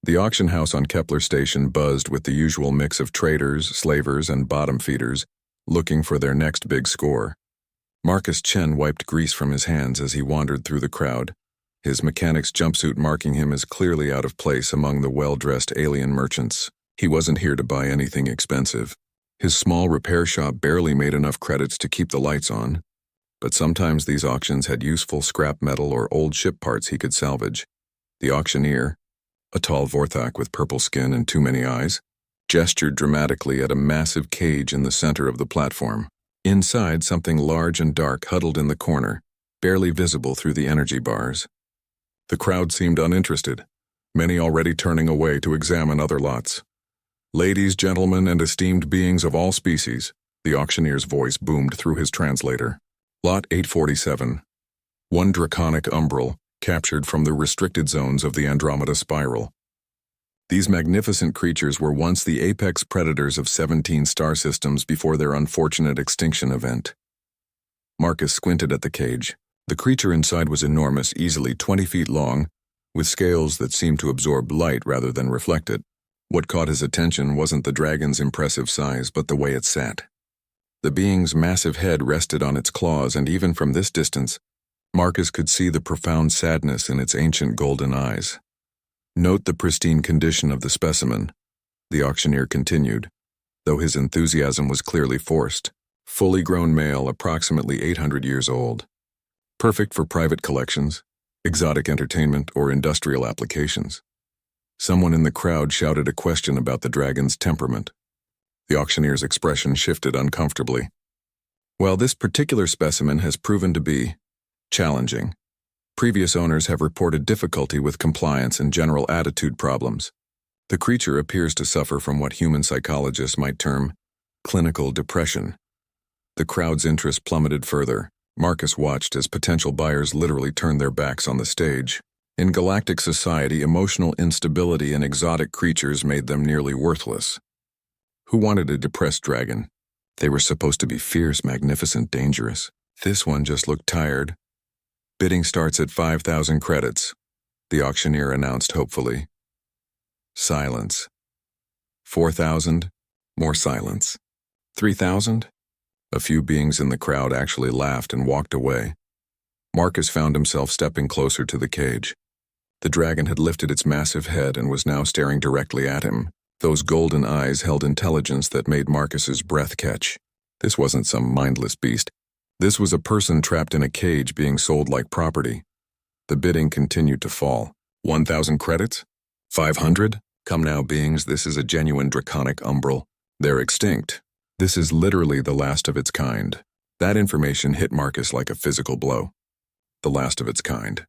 The auction house on Kepler Station buzzed with the usual mix of traders, slavers, and bottom feeders, looking for their next big score. Marcus Chen wiped grease from his hands as he wandered through the crowd, his mechanic's jumpsuit marking him as clearly out of place among the well-dressed alien merchants. He wasn't here to buy anything expensive. His small repair shop barely made enough credits to keep the lights on, but sometimes these auctions had useful scrap metal or old ship parts he could salvage. The auctioneer, a tall Vorthak with purple skin and too many eyes, gestured dramatically at a massive cage in the center of the platform. Inside, something large and dark huddled in the corner, barely visible through the energy bars. The crowd seemed uninterested, many already turning away to examine other lots. "Ladies, gentlemen, and esteemed beings of all species," the auctioneer's voice boomed through his translator. Lot 847. One draconic umbral, captured from the restricted zones of the Andromeda Spiral. These magnificent creatures were once the apex predators of 17 star systems before their unfortunate extinction event. Marcus squinted at the cage. The creature inside was enormous, easily 20 feet long, with scales that seemed to absorb light rather than reflect it. What caught his attention wasn't the dragon's impressive size, but the way it sat. The being's massive head rested on its claws, and even from this distance, Marcus could see the profound sadness in its ancient golden eyes. "Note the pristine condition of the specimen," the auctioneer continued, though his enthusiasm was clearly forced. "Fully grown male, approximately 800 years old. Perfect for private collections, exotic entertainment, or industrial applications." Someone in the crowd shouted a question about the dragon's temperament. The auctioneer's expression shifted uncomfortably. "Well, this particular specimen has proven to be challenging. Previous owners have reported difficulty with compliance and general attitude problems. The creature appears to suffer from what human psychologists might term clinical depression." The crowd's interest plummeted further. Marcus watched as potential buyers literally turned their backs on the stage. In galactic society, emotional instability in exotic creatures made them nearly worthless. Who wanted a depressed dragon? They were supposed to be fierce, magnificent, dangerous. This one just looked tired. "Bidding starts at 5,000 credits, the auctioneer announced hopefully. Silence. 4,000, more silence. 3,000? A few beings in the crowd actually laughed and walked away. Marcus found himself stepping closer to the cage. The dragon had lifted its massive head and was now staring directly at him. Those golden eyes held intelligence that made Marcus's breath catch. This wasn't some mindless beast. This was a person trapped in a cage being sold like property. The bidding continued to fall. 1,000 credits? 500? Come now, beings, this is a genuine draconic umbral. They're extinct. This is literally the last of its kind. That information hit Marcus like a physical blow. The last of its kind.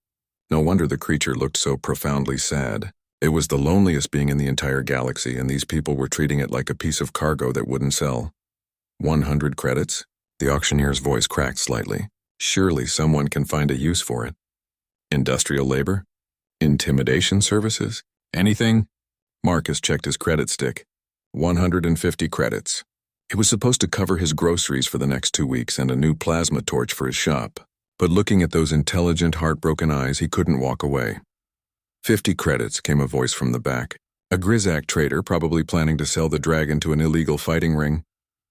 No wonder the creature looked so profoundly sad. It was the loneliest being in the entire galaxy, and these people were treating it like a piece of cargo that wouldn't sell. 100 credits? The auctioneer's voice cracked slightly. Surely someone can find a use for it. Industrial labor? Intimidation services? Anything? Marcus checked his credit stick. 150 credits. It was supposed to cover his groceries for the next 2 weeks and a new plasma torch for his shop. But looking at those intelligent, heartbroken eyes, he couldn't walk away. 50 credits, came a voice from the back. A Grizak trader probably planning to sell the dragon to an illegal fighting ring.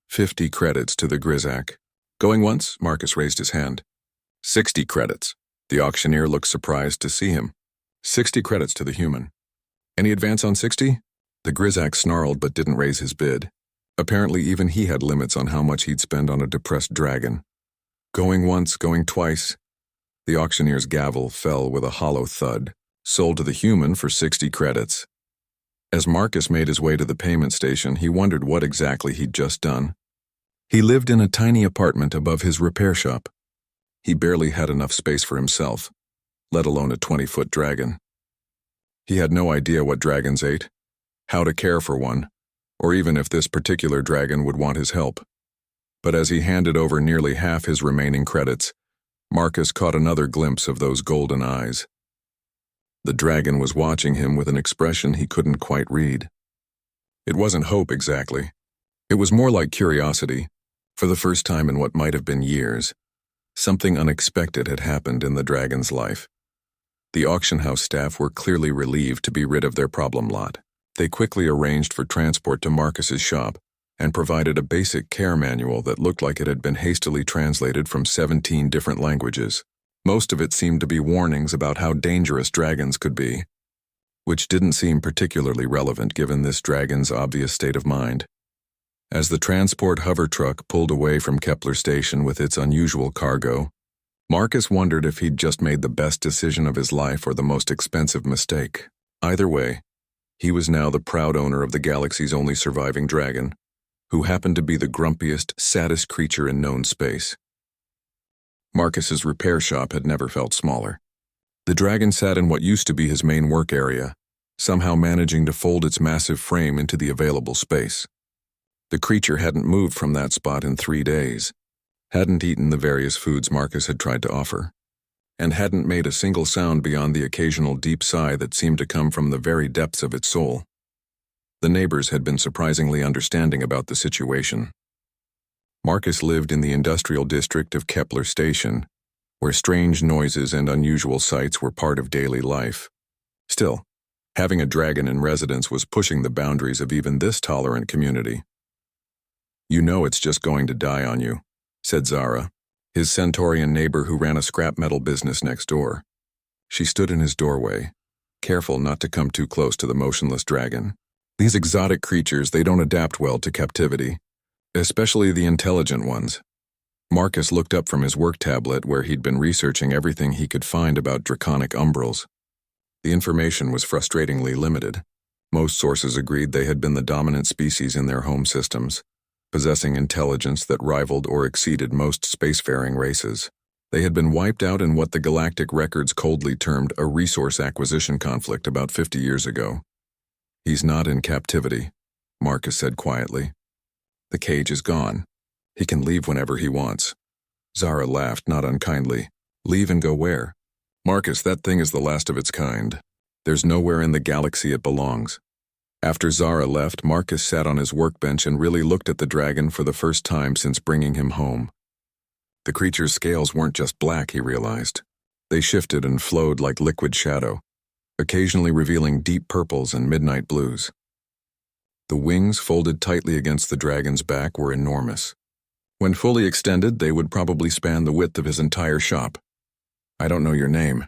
50 credits to the Grizak. Going once, Marcus raised his hand. 60 credits. The auctioneer looked surprised to see him. 60 credits to the human. Any advance on 60? The Grizak snarled but didn't raise his bid. Apparently even he had limits on how much he'd spend on a depressed dragon. Going once, going twice. The auctioneer's gavel fell with a hollow thud. Sold to the human for 60 credits. As Marcus made his way to the payment station, he wondered what exactly he'd just done. He lived in a tiny apartment above his repair shop. He barely had enough space for himself, let alone a 20-foot dragon. He had no idea what dragons ate, how to care for one, or even if this particular dragon would want his help. But as he handed over nearly half his remaining credits, Marcus caught another glimpse of those golden eyes. The dragon was watching him with an expression he couldn't quite read. It wasn't hope exactly. It was more like curiosity. For the first time in what might have been years, something unexpected had happened in the dragon's life. The auction house staff were clearly relieved to be rid of their problem lot. They quickly arranged for transport to Marcus's shop and provided a basic care manual that looked like it had been hastily translated from 17 different languages. Most of it seemed to be warnings about how dangerous dragons could be, which didn't seem particularly relevant given this dragon's obvious state of mind. As the transport hover truck pulled away from Kepler Station with its unusual cargo, Marcus wondered if he'd just made the best decision of his life or the most expensive mistake. Either way, he was now the proud owner of the galaxy's only surviving dragon, who happened to be the grumpiest, saddest creature in known space. Marcus's repair shop had never felt smaller. The dragon sat in what used to be his main work area, somehow managing to fold its massive frame into the available space. The creature hadn't moved from that spot in 3 days, hadn't eaten the various foods Marcus had tried to offer, and hadn't made a single sound beyond the occasional deep sigh that seemed to come from the very depths of its soul. The neighbors had been surprisingly understanding about the situation. Marcus lived in the industrial district of Kepler Station, where strange noises and unusual sights were part of daily life. Still, having a dragon in residence was pushing the boundaries of even this tolerant community. "You know it's just going to die on you," said Zara, his Centaurian neighbor who ran a scrap metal business next door. She stood in his doorway, careful not to come too close to the motionless dragon. These exotic creatures, they don't adapt well to captivity, especially the intelligent ones. Marcus looked up from his work tablet where he'd been researching everything he could find about draconic umbrals. The information was frustratingly limited. Most sources agreed they had been the dominant species in their home systems, possessing intelligence that rivaled or exceeded most spacefaring races. They had been wiped out in what the galactic records coldly termed a resource acquisition conflict about 50 years ago. "He's not in captivity," Marcus said quietly. "The cage is gone. He can leave whenever he wants." Zara laughed, not unkindly. "Leave and go where?" "Marcus, that thing is the last of its kind. There's nowhere in the galaxy it belongs." After Zara left, Marcus sat on his workbench and really looked at the dragon for the first time since bringing him home. The creature's scales weren't just black, he realized. They shifted and flowed like liquid shadow, occasionally revealing deep purples and midnight blues. The wings, folded tightly against the dragon's back, were enormous. When fully extended, they would probably span the width of his entire shop. "I don't know your name,"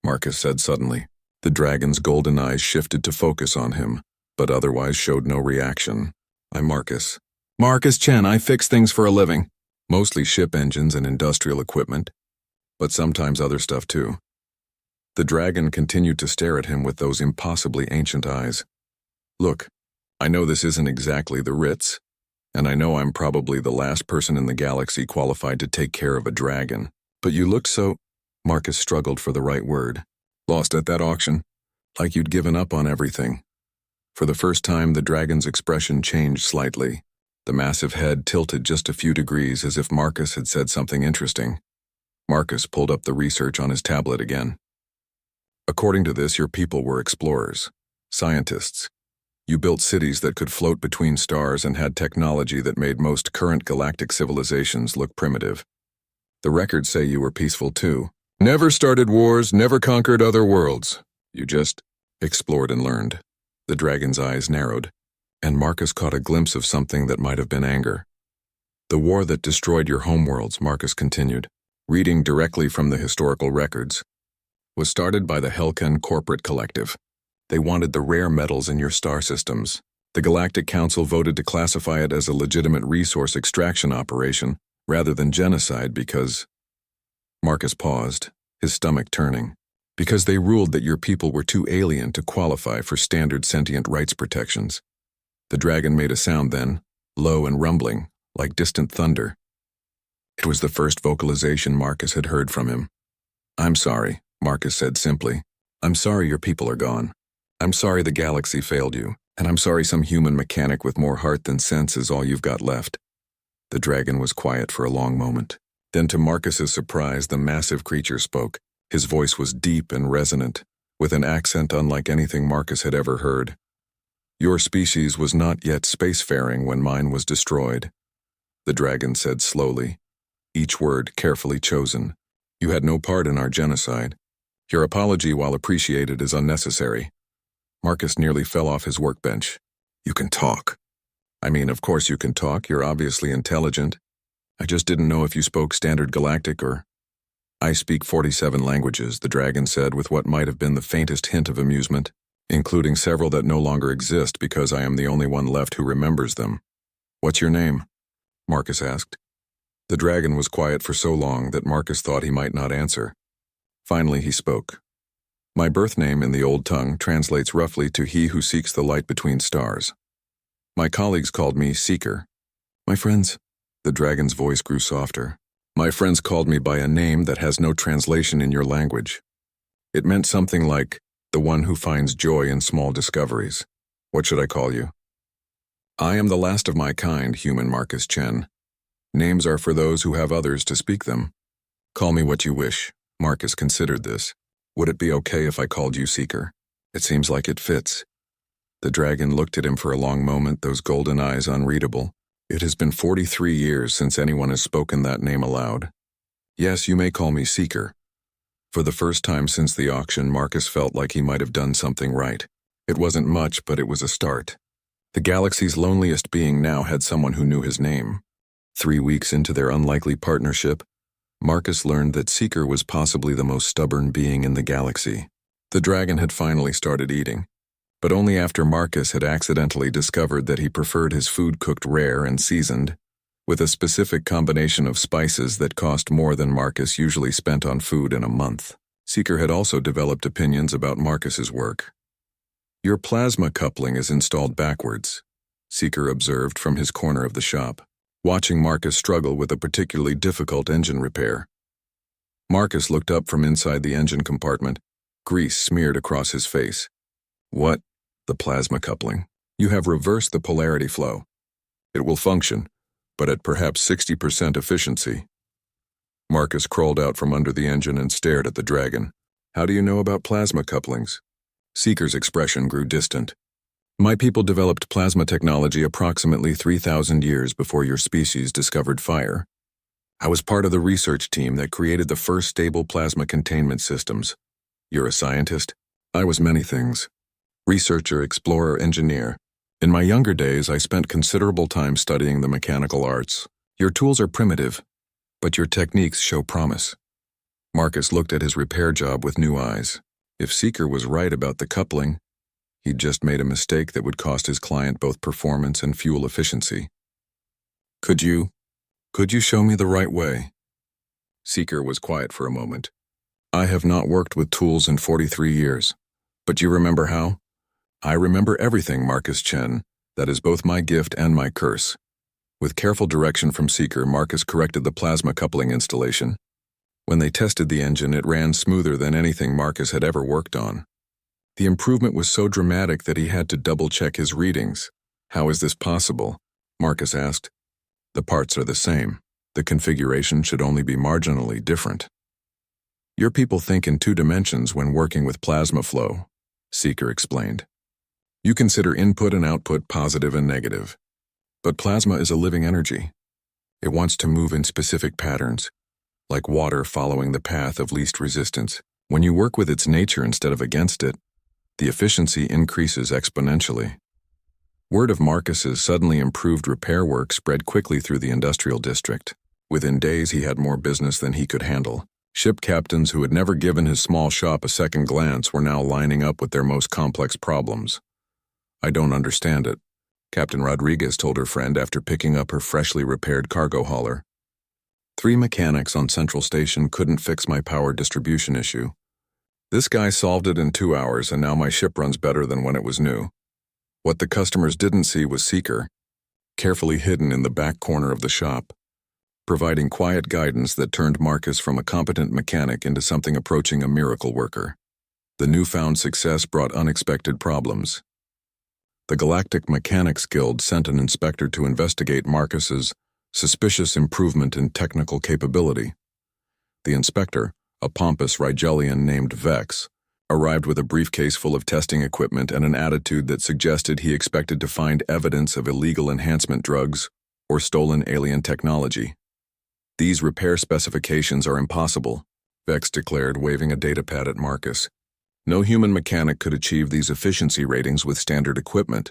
Marcus said suddenly. The dragon's golden eyes shifted to focus on him, but otherwise showed no reaction. "I'm Marcus. Marcus Chen, I fix things for a living. Mostly ship engines and industrial equipment, but sometimes other stuff too." The dragon continued to stare at him with those impossibly ancient eyes. "Look, I know this isn't exactly the Ritz, and I know I'm probably the last person in the galaxy qualified to take care of a dragon, but you looked so—" Marcus struggled for the right word. "Lost at that auction, like you'd given up on everything." For the first time, the dragon's expression changed slightly. The massive head tilted just a few degrees as if Marcus had said something interesting. Marcus pulled up the research on his tablet again. "According to this, your people were explorers, scientists. You built cities that could float between stars and had technology that made most current galactic civilizations look primitive. The records say you were peaceful too. Never started wars, never conquered other worlds. You just explored and learned." The dragon's eyes narrowed, and Marcus caught a glimpse of something that might have been anger. "The war that destroyed your homeworlds," Marcus continued, reading directly from the historical records, "was started by the Helkan Corporate Collective. They wanted the rare metals in your star systems. The Galactic Council voted to classify it as a legitimate resource extraction operation rather than genocide because—" Marcus paused, his stomach turning. "Because they ruled that your people were too alien to qualify for standard sentient rights protections." The dragon made a sound then, low and rumbling, like distant thunder. It was the first vocalization Marcus had heard from him. "I'm sorry," Marcus said simply. "I'm sorry your people are gone. I'm sorry the galaxy failed you, and I'm sorry some human mechanic with more heart than sense is all you've got left." The dragon was quiet for a long moment. Then, to Marcus's surprise, the massive creature spoke. His voice was deep and resonant, with an accent unlike anything Marcus had ever heard. "Your species was not yet spacefaring when mine was destroyed," the dragon said slowly, each word carefully chosen. "You had no part in our genocide. Your apology, while appreciated, is unnecessary. Marcus nearly fell off his workbench. You can talk. I mean, of course you can talk. You're obviously intelligent. I just didn't know if you spoke standard galactic or... I speak 47 languages, the dragon said with what might have been the faintest hint of amusement, including several that no longer exist because I am the only one left who remembers them. What's your name? Marcus asked. The dragon was quiet for so long that Marcus thought he might not answer. Finally he spoke. My birth name in the old tongue translates roughly to he who seeks the light between stars. My colleagues called me Seeker. My friends, the dragon's voice grew softer. My friends called me by a name that has no translation in your language. It meant something like, the one who finds joy in small discoveries. What should I call you? I am the last of my kind, human Marcus Chen. Names are for those who have others to speak them. Call me what you wish. Marcus considered this. Would it be okay if I called you Seeker? It seems like it fits. The dragon looked at him for a long moment, those golden eyes unreadable. It has been 43 years since anyone has spoken that name aloud. Yes, you may call me Seeker. For the first time since the auction, Marcus felt like he might have done something right. It wasn't much, but it was a start. The galaxy's loneliest being now had someone who knew his name. 3 weeks into their unlikely partnership, Marcus learned that Seeker was possibly the most stubborn being in the galaxy. The dragon had finally started eating, but only after Marcus had accidentally discovered that he preferred his food cooked rare and seasoned, with a specific combination of spices that cost more than Marcus usually spent on food in a month. Seeker had also developed opinions about Marcus's work. Your plasma coupling is installed backwards, Seeker observed from his corner of the shop, watching Marcus struggle with a particularly difficult engine repair. Marcus looked up from inside the engine compartment, grease smeared across his face. What? The plasma coupling. You have reversed the polarity flow. It will function, but at perhaps 60% efficiency. Marcus crawled out from under the engine and stared at the dragon. How do you know about plasma couplings? Seeker's expression grew distant. My people developed plasma technology approximately 3,000 years before your species discovered fire. I was part of the research team that created the first stable plasma containment systems. You're a scientist? I was many things. Researcher, explorer, engineer. In my younger days, I spent considerable time studying the mechanical arts. Your tools are primitive, but your techniques show promise. Marcus looked at his repair job with new eyes. If Seeker was right about the coupling, he'd just made a mistake that would cost his client both performance and fuel efficiency. Could you show me the right way? Seeker was quiet for a moment. I have not worked with tools in 43 years. But you remember how? I remember everything, Marcus Chen. That is both my gift and my curse. With careful direction from Seeker, Marcus corrected the plasma coupling installation. When they tested the engine, it ran smoother than anything Marcus had ever worked on. The improvement was so dramatic that he had to double-check his readings. How is this possible? Marcus asked. The parts are the same. The configuration should only be marginally different. Your people think in 2 dimensions when working with plasma flow, Seeker explained. You consider input and output positive and negative. But plasma is a living energy. It wants to move in specific patterns, like water following the path of least resistance. When you work with its nature instead of against it, the efficiency increases exponentially. Word of Marcus's suddenly improved repair work spread quickly through the industrial district. Within days, he had more business than he could handle. Ship captains who had never given his small shop a second glance were now lining up with their most complex problems. I don't understand it, Captain Rodriguez told her friend after picking up her freshly repaired cargo hauler. 3 mechanics on Central Station couldn't fix my power distribution issue. This guy solved it in 2 hours, and now my ship runs better than when it was new. What the customers didn't see was Seeker, carefully hidden in the back corner of the shop, providing quiet guidance that turned Marcus from a competent mechanic into something approaching a miracle worker. The newfound success brought unexpected problems. The Galactic Mechanics Guild sent an inspector to investigate Marcus's suspicious improvement in technical capability. The inspector, a pompous Rigelian named Vex, arrived with a briefcase full of testing equipment and an attitude that suggested he expected to find evidence of illegal enhancement drugs or stolen alien technology. These repair specifications are impossible, Vex declared, waving a datapad at Marcus. No human mechanic could achieve these efficiency ratings with standard equipment.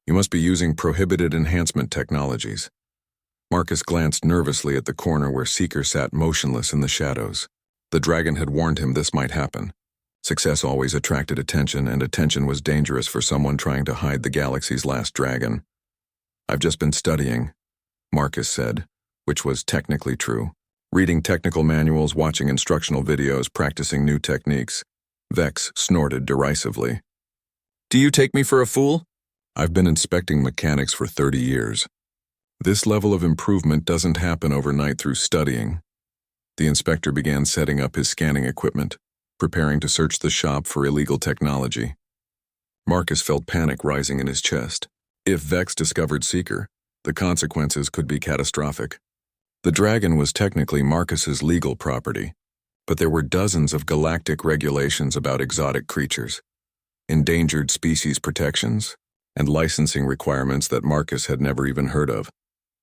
You must be using prohibited enhancement technologies. Marcus glanced nervously at the corner where Seeker sat motionless in the shadows. The dragon had warned him this might happen. Success always attracted attention, and attention was dangerous for someone trying to hide the galaxy's last dragon. I've just been studying, Marcus said, which was technically true. Reading technical manuals, watching instructional videos, practicing new techniques. Vex snorted derisively. Do you take me for a fool? I've been inspecting mechanics for 30 years. This level of improvement doesn't happen overnight through studying. The inspector began setting up his scanning equipment, preparing to search the shop for illegal technology. Marcus felt panic rising in his chest. If Vex discovered Seeker, the consequences could be catastrophic. The dragon was technically Marcus's legal property, but there were dozens of galactic regulations about exotic creatures, endangered species protections, and licensing requirements that Marcus had never even heard of.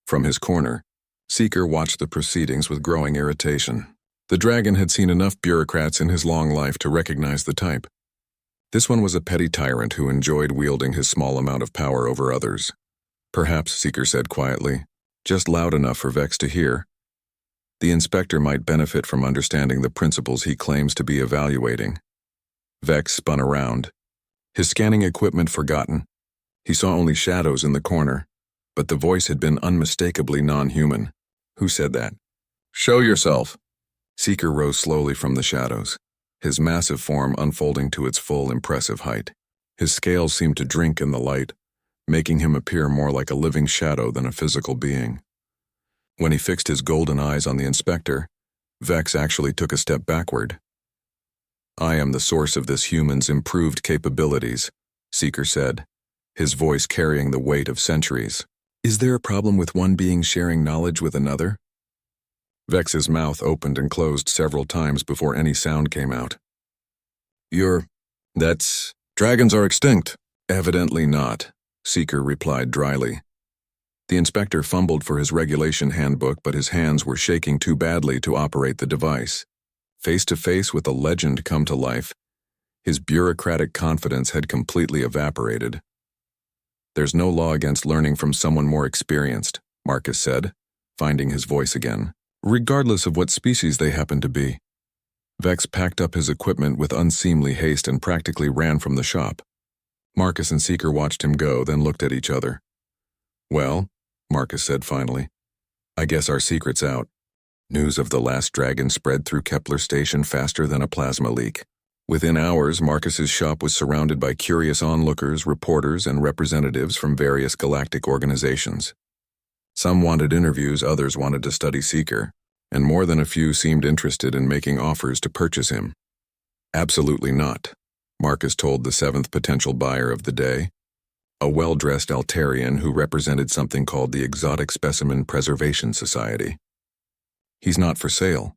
From his corner, Seeker watched the proceedings with growing irritation. The dragon had seen enough bureaucrats in his long life to recognize the type. This one was a petty tyrant who enjoyed wielding his small amount of power over others. Perhaps, Seeker said quietly, just loud enough for Vex to hear. The inspector might benefit from understanding the principles he claims to be evaluating. Vex spun around, his scanning equipment forgotten. He saw only shadows in the corner, but the voice had been unmistakably non-human. Who said that? Show yourself. Seeker rose slowly from the shadows, his massive form unfolding to its full impressive height. His scales seemed to drink in the light, making him appear more like a living shadow than a physical being. When he fixed his golden eyes on the inspector, Vex actually took a step backward. I am the source of this human's improved capabilities, Seeker said, his voice carrying the weight of centuries. Is there a problem with one being sharing knowledge with another? Vex's mouth opened and closed several times before any sound came out. Dragons are extinct. Evidently not, Seeker replied dryly. The inspector fumbled for his regulation handbook, but his hands were shaking too badly to operate the device. Face to face with a legend come to life, his bureaucratic confidence had completely evaporated. There's no law against learning from someone more experienced, Marcus said, finding his voice again, regardless of what species they happen to be. Vex packed up his equipment with unseemly haste and practically ran from the shop. Marcus and Seeker watched him go, then looked at each other. Well, Marcus said finally, I guess our secret's out. News of the last dragon spread through Kepler Station faster than a plasma leak. Within hours, Marcus's shop was surrounded by curious onlookers, reporters, and representatives from various galactic organizations. Some wanted interviews, others wanted to study Seeker, and more than a few seemed interested in making offers to purchase him. Absolutely not, Marcus told the seventh potential buyer of the day, a well-dressed Altarian who represented something called the Exotic Specimen Preservation Society. He's not for sale.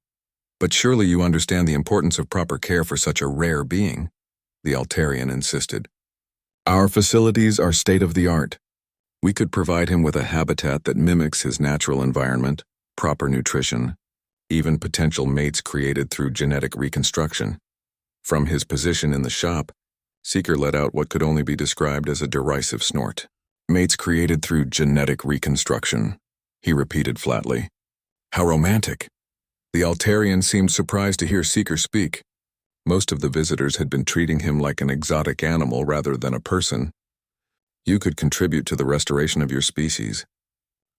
But surely you understand the importance of proper care for such a rare being, the Altarian insisted. Our facilities are state-of-the-art. We could provide him with a habitat that mimics his natural environment, proper nutrition, even potential mates created through genetic reconstruction. From his position in the shop, Seeker let out what could only be described as a derisive snort. Mates created through genetic reconstruction, he repeated flatly. How romantic. The Altarian seemed surprised to hear Seeker speak. Most of the visitors had been treating him like an exotic animal rather than a person. You could contribute to the restoration of your species.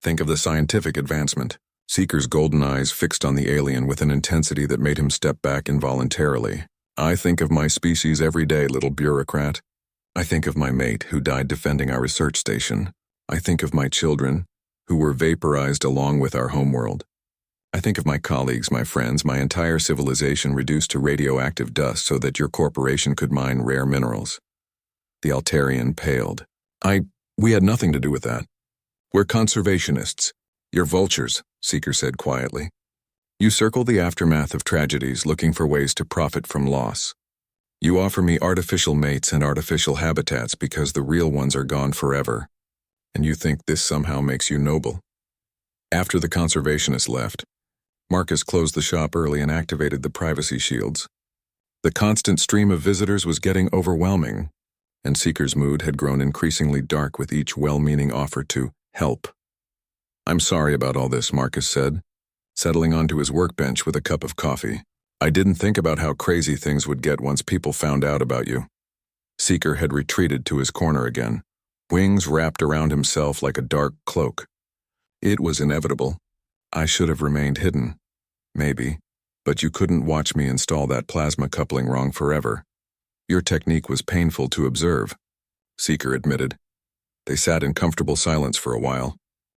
Think of the scientific advancement. Seeker's golden eyes fixed on the alien with an intensity that made him step back involuntarily. I think of my species every day, little bureaucrat. I think of my mate who died defending our research station. I think of my children, who were vaporized along with our homeworld. I think of my colleagues, my friends, my entire civilization reduced to radioactive dust so that your corporation could mine rare minerals. The Altarian paled. We had nothing to do with that. We're conservationists. You're vultures, Seeker said quietly. You circle the aftermath of tragedies looking for ways to profit from loss. You offer me artificial mates and artificial habitats because the real ones are gone forever. And you think this somehow makes you noble. After the conservationists left, Marcus closed the shop early and activated the privacy shields. The constant stream of visitors was getting overwhelming, and Seeker's mood had grown increasingly dark with each well-meaning offer to help. "I'm sorry about all this," Marcus said, settling onto his workbench with a cup of coffee. "I didn't think about how crazy things would get once people found out about you." Seeker had retreated to his corner again, wings wrapped around himself like a dark cloak. "It was inevitable. I should have remained hidden. Maybe. But you couldn't watch me install that plasma coupling wrong forever. Your technique was painful to observe," Seeker admitted. They sat in comfortable silence for a while,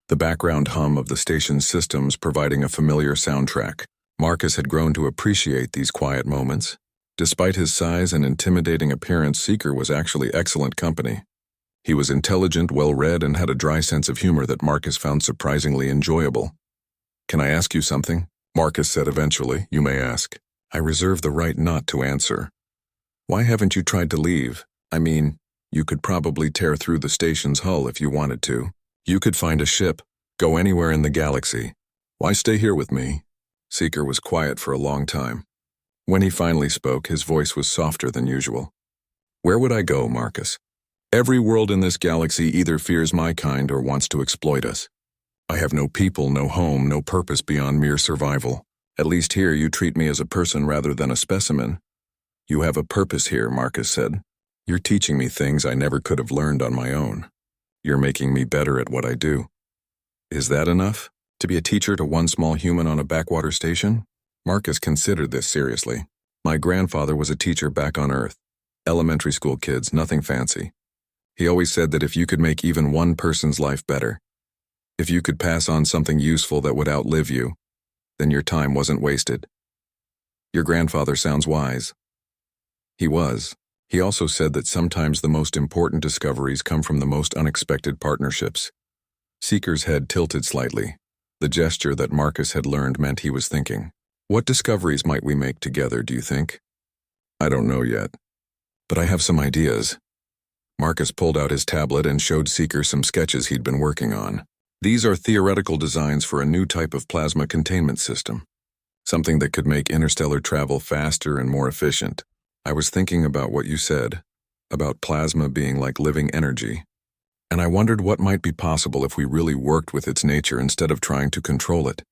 the background hum of the station's systems providing a familiar soundtrack. Marcus had grown to appreciate these quiet moments. Despite his size and intimidating appearance, Seeker was actually excellent company. He was intelligent, well-read, and had a dry sense of humor that Marcus found surprisingly enjoyable. "Can I ask you something?" Marcus said eventually. "You may ask." "I reserve the right not to answer. Why haven't you tried to leave? I mean, you could probably tear through the station's hull if you wanted to. You could find a ship, go anywhere in the galaxy. Why stay here with me?" Seeker was quiet for a long time. When he finally spoke, his voice was softer than usual. "Where would I go, Marcus? Every world in this galaxy either fears my kind or wants to exploit us. I have no people, no home, no purpose beyond mere survival. At least here you treat me as a person rather than a specimen." "You have a purpose here," Marcus said. "You're teaching me things I never could have learned on my own. You're making me better at what I do." "Is that enough? To be a teacher to one small human on a backwater station?" Marcus considered this seriously. "My grandfather was a teacher back on Earth. Elementary school kids, nothing fancy. He always said that if you could make even one person's life better, if you could pass on something useful that would outlive you, then your time wasn't wasted." "Your grandfather sounds wise." He was. He also said that sometimes the most important discoveries come from the most unexpected partnerships. Seeker's head tilted slightly. The gesture that Marcus had learned meant he was thinking. "What discoveries might we make together, do you think?" "I don't know yet. But I have some ideas." Marcus pulled out his tablet and showed Seeker some sketches he'd been working on. "These are theoretical designs for a new type of plasma containment system. Something that could make interstellar travel faster and more efficient. I was thinking about what you said, about plasma being like living energy, and I wondered what might be possible if we really worked with its nature instead of trying to control it."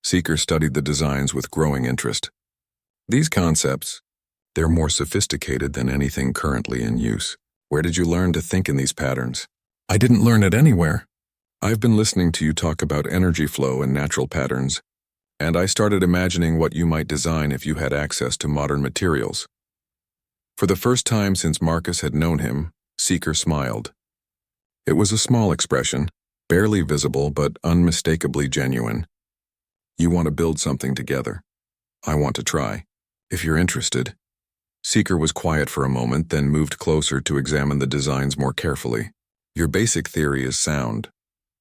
Seeker studied the designs with growing interest. "These concepts, they're more sophisticated than anything currently in use. Where did you learn to think in these patterns?" "I didn't learn it anywhere. I've been listening to you talk about energy flow and natural patterns, and I started imagining what you might design if you had access to modern materials." For the first time since Marcus had known him, Seeker smiled. It was a small expression, barely visible but unmistakably genuine. "You want to build something together. I want to try. If you're interested." Seeker was quiet for a moment, then moved closer to examine the designs more carefully. "Your basic theory is sound,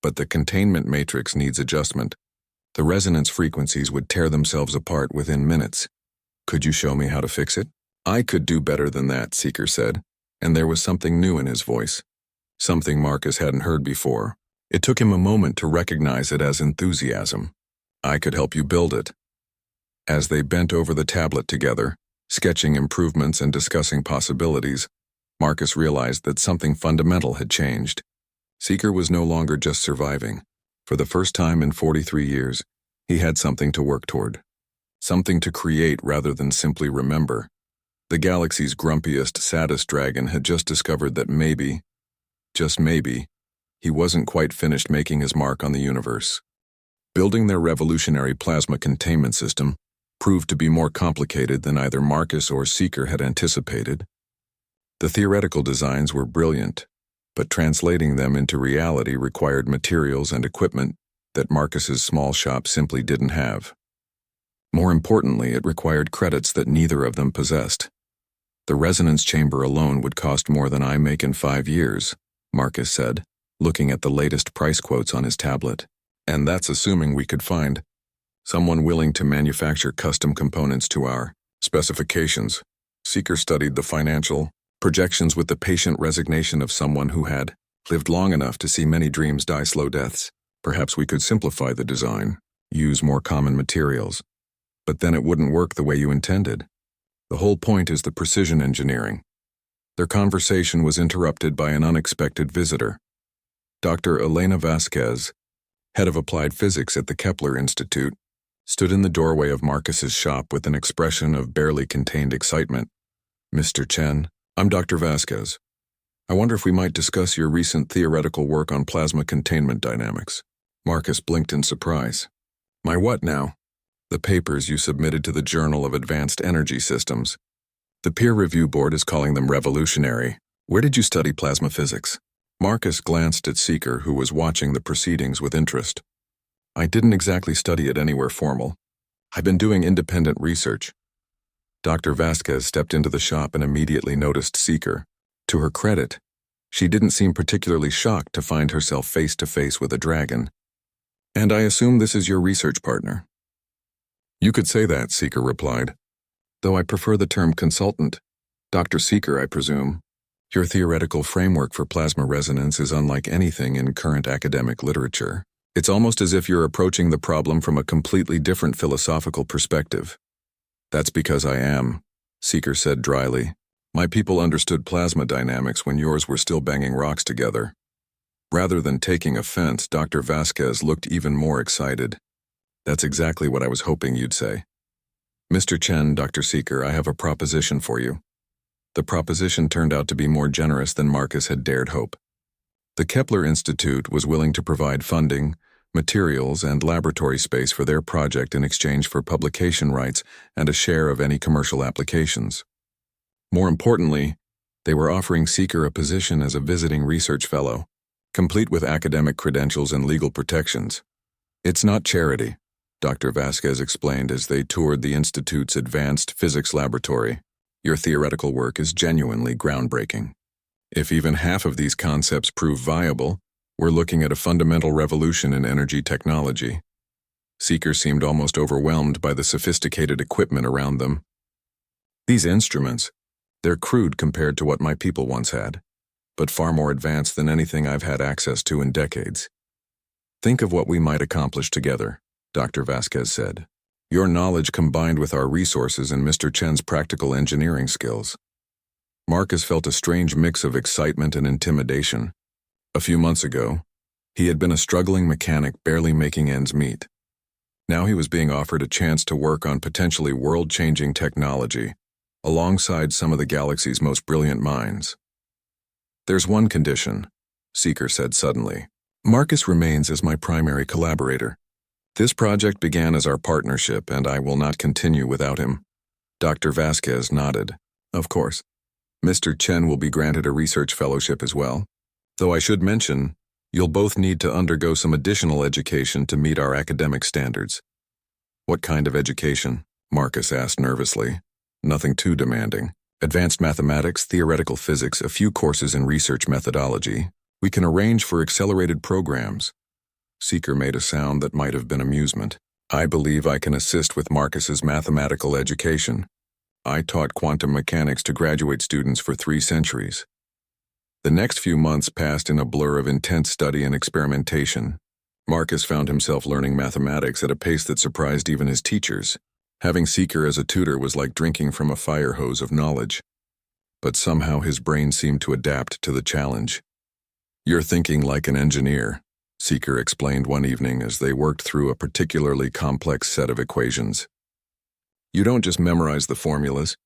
but the containment matrix needs adjustment. The resonance frequencies would tear themselves apart within minutes. Could you show me how to fix it?" "I could do better than that," Seeker said, and there was something new in his voice. Something Marcus hadn't heard before. It took him a moment to recognize it as enthusiasm. "I could help you build it." As they bent over the tablet together, sketching improvements and discussing possibilities, Marcus realized that something fundamental had changed. Seeker was no longer just surviving. For the first time in 43 years, he had something to work toward. Something to create rather than simply remember. The galaxy's grumpiest, saddest dragon had just discovered that maybe, just maybe, he wasn't quite finished making his mark on the universe. Building their revolutionary plasma containment system proved to be more complicated than either Marcus or Seeker had anticipated. The theoretical designs were brilliant, but translating them into reality required materials and equipment that Marcus's small shop simply didn't have. More importantly, it required credits that neither of them possessed. "The resonance chamber alone would cost more than I make in 5 years, Marcus said, looking at the latest price quotes on his tablet. "And that's assuming we could find someone willing to manufacture custom components to our specifications." Seeker studied the financial projections with the patient resignation of someone who had lived long enough to see many dreams die slow deaths. "Perhaps we could simplify the design. use more common materials. But then it wouldn't work the way you intended. The whole point is the precision engineering. Their conversation was interrupted by an unexpected visitor. Dr. Elena Vasquez, head of applied physics at the Kepler Institute, stood in the doorway of Marcus's shop with an expression of barely contained excitement. "Mr. Chen, I'm Dr. Vasquez. I wonder if we might discuss your recent theoretical work on plasma containment dynamics." Marcus blinked in surprise. "My what now?" "The papers you submitted to the Journal of Advanced Energy Systems. The peer review board is calling them revolutionary. Where did you study plasma physics?" Marcus glanced at Seeker, who was watching the proceedings with interest. "I didn't exactly study it anywhere formal. I've been doing independent research." Dr. Vasquez stepped into the shop and immediately noticed Seeker. To her credit, she didn't seem particularly shocked to find herself face to face with a dragon. "And I assume this is your research partner?" "You could say that," Seeker replied, "though I prefer the term consultant. Dr. Seeker, I presume. Your theoretical framework for plasma resonance is unlike anything in current academic literature. It's almost as if you're approaching the problem from a completely different philosophical perspective." "That's because I am," Seeker said dryly. "My people understood plasma dynamics when yours were still banging rocks together." Rather than taking offense, Dr. Vasquez looked even more excited. "That's exactly what I was hoping you'd say. Mr. Chen, Dr. Seeker, I have a proposition for you." The proposition turned out to be more generous than Marcus had dared hope. The Kepler Institute was willing to provide funding, materials, and laboratory space for their project in exchange for publication rights and a share of any commercial applications. More importantly, they were offering Seeker a position as a visiting research fellow, complete with academic credentials and legal protections. "It's not charity," Dr. Vasquez explained as they toured the Institute's advanced physics laboratory. "Your theoretical work is genuinely groundbreaking. If even half of these concepts prove viable, we're looking at a fundamental revolution in energy technology." Seeker seemed almost overwhelmed by the sophisticated equipment around them. "These instruments, they're crude compared to what my people once had, but far more advanced than anything I've had access to in decades. Think of what we might accomplish together," Dr. Vasquez said. "Your knowledge combined with our resources and Mr. Chen's practical engineering skills." Marcus felt a strange mix of excitement and intimidation. A few months ago, he had been a struggling mechanic barely making ends meet. Now he was being offered a chance to work on potentially world-changing technology, alongside some of the galaxy's most brilliant minds. "There's one condition," Seeker said suddenly. "Marcus remains as my primary collaborator. This project began as our partnership, and I will not continue without him." Dr. Vasquez nodded. "Of course. Mr. Chen will be granted a research fellowship as well. Though I should mention, you'll both need to undergo some additional education to meet our academic standards." "What kind of education?" Marcus asked nervously. "Nothing too demanding. Advanced mathematics, theoretical physics, a few courses in research methodology. We can arrange for accelerated programs." Seeker made a sound that might have been amusement. "I believe I can assist with Marcus's mathematical education. I taught quantum mechanics to graduate students for 3 centuries." The next few months passed in a blur of intense study and experimentation. Marcus found himself learning mathematics at a pace that surprised even his teachers. Having Seeker as a tutor was like drinking from a fire hose of knowledge. But somehow his brain seemed to adapt to the challenge. "You're thinking like an engineer," Seeker explained one evening as they worked through a particularly complex set of equations. "You don't just memorize the formulas.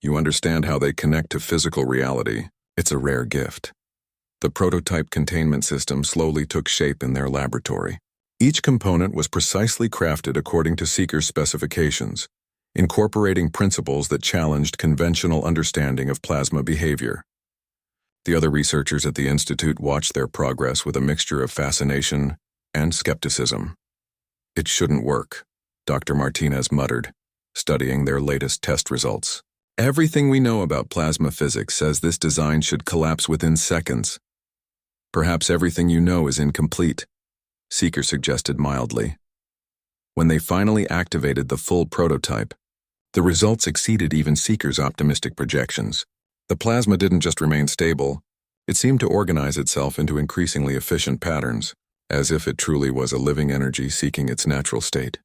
You understand how they connect to physical reality. It's a rare gift." The prototype containment system slowly took shape in their laboratory. Each component was precisely crafted according to Seeker's specifications, incorporating principles that challenged conventional understanding of plasma behavior. The other researchers at the Institute watched their progress with a mixture of fascination and skepticism. "It shouldn't work," Dr. Martinez muttered, studying their latest test results. "Everything we know about plasma physics says this design should collapse within seconds." "Perhaps everything you know is incomplete," Seeker suggested mildly. When they finally activated the full prototype, the results exceeded even Seeker's optimistic projections. The plasma didn't just remain stable, it seemed to organize itself into increasingly efficient patterns. as if it truly was a living energy seeking its natural state.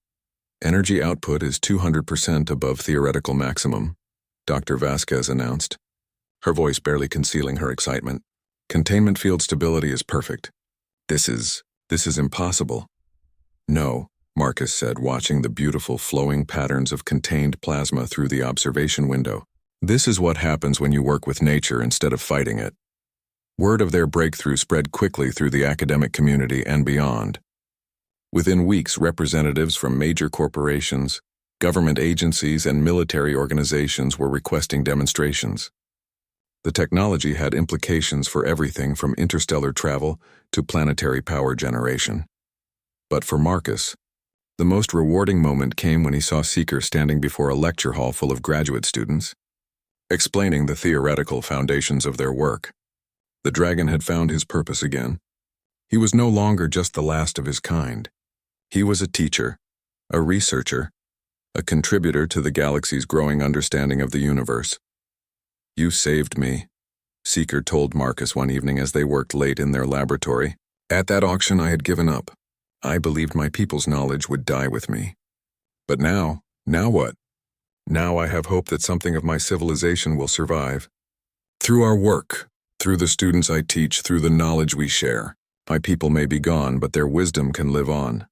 Energy output is 200% above theoretical maximum, Dr. Vasquez announced, her voice barely concealing her excitement. Containment field stability is perfect. This is impossible. No, Marcus said, watching the beautiful flowing patterns of contained plasma through the observation window. This is what happens when you work with nature instead of fighting it. Word of their breakthrough spread quickly through the academic community and beyond. Within weeks, representatives from major corporations, government agencies, and military organizations were requesting demonstrations. The technology had implications for everything from interstellar travel to planetary power generation. But for Marcus, the most rewarding moment came when he saw Seeker standing before a lecture hall full of graduate students, explaining the theoretical foundations of their work. The dragon had found his purpose again. He was no longer just the last of his kind. He was a teacher, a researcher, a contributor to the galaxy's growing understanding of the universe. "You saved me," Seeker told Marcus one evening as they worked late in their laboratory. "At that auction I had given up. I believed my people's knowledge would die with me. But now what? Now I have hope that something of my civilization will survive. Through our work, through the students I teach, through the knowledge we share, my people may be gone, but their wisdom can live on."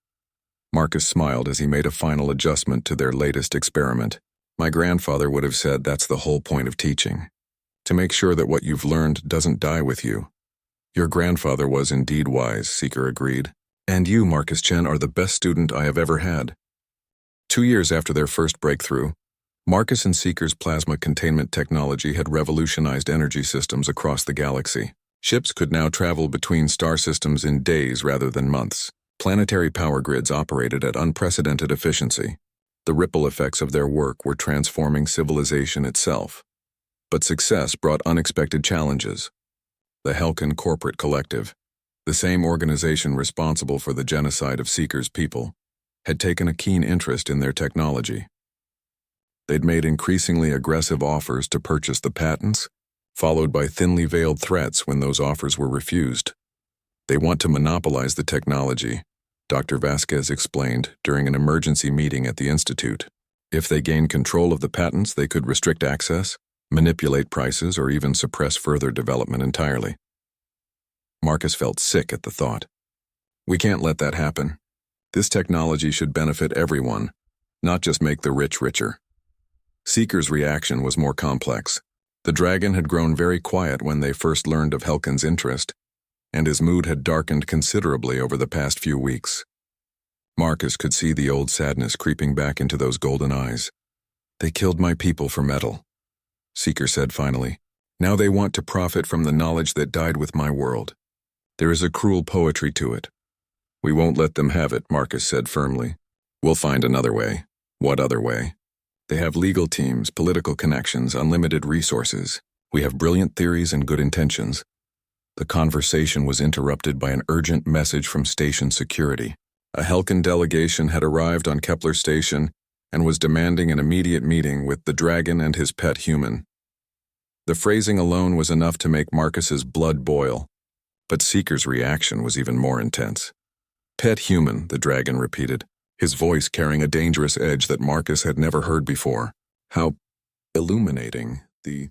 Marcus smiled as he made a final adjustment to their latest experiment. "My grandfather would have said that's the whole point of teaching, to make sure that what you've learned doesn't die with you." "Your grandfather was indeed wise," Seeker agreed. "And you, Marcus Chen, are the best student I have ever had." 2 years after their first breakthrough, Marcus and Seeker's plasma containment technology had revolutionized energy systems across the galaxy. Ships could now travel between star systems in days rather than months. Planetary power grids operated at unprecedented efficiency. The ripple effects of their work were transforming civilization itself. But success brought unexpected challenges. The Helkan Corporate Collective, the same organization responsible for the genocide of Seeker's people, had taken a keen interest in their technology. They'd made increasingly aggressive offers to purchase the patents, followed by thinly veiled threats when those offers were refused. "They want to monopolize the technology," Dr. Vasquez explained during an emergency meeting at the Institute. "If they gain control of the patents, they could restrict access, manipulate prices, or even suppress further development entirely." Marcus felt sick at the thought. "We can't let that happen. This technology should benefit everyone, not just make the rich richer." Seeker's reaction was more complex. The dragon had grown very quiet when they first learned of Helkan's interest, and his mood had darkened considerably over the past few weeks. Marcus could see the old sadness creeping back into those golden eyes. "They killed my people for metal," Seeker said finally. "Now they want to profit from the knowledge that died with my world. There is a cruel poetry to it." "We won't let them have it," Marcus said firmly. "We'll find another way." "What other way?" "They have legal teams, political connections, unlimited resources. We have brilliant theories and good intentions." The conversation was interrupted by an urgent message from station security. A Helkan delegation had arrived on Kepler Station and was demanding an immediate meeting with the dragon and his pet human. The phrasing alone was enough to make Marcus's blood boil, but Seeker's reaction was even more intense. "Pet human," the dragon repeated, his voice carrying a dangerous edge that Marcus had never heard before. How illuminating. The